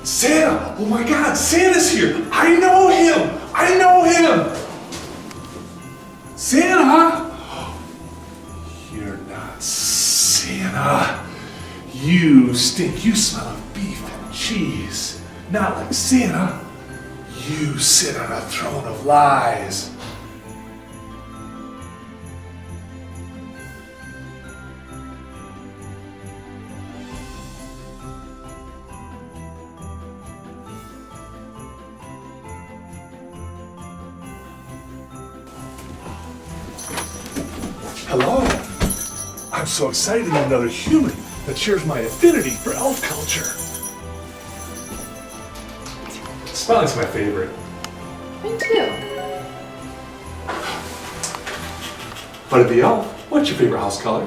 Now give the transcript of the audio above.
Santa! Oh my God, Santa's here! I know him! I know him! Santa! You're not Santa. You stink. You smell of beef and cheese. Not like Santa. You sit on a throne of lies. Hello. I'm so excited to meet another human that shares my affinity for elf culture. Spelling's my favorite. Me too. But at the elf, what's your favorite house color?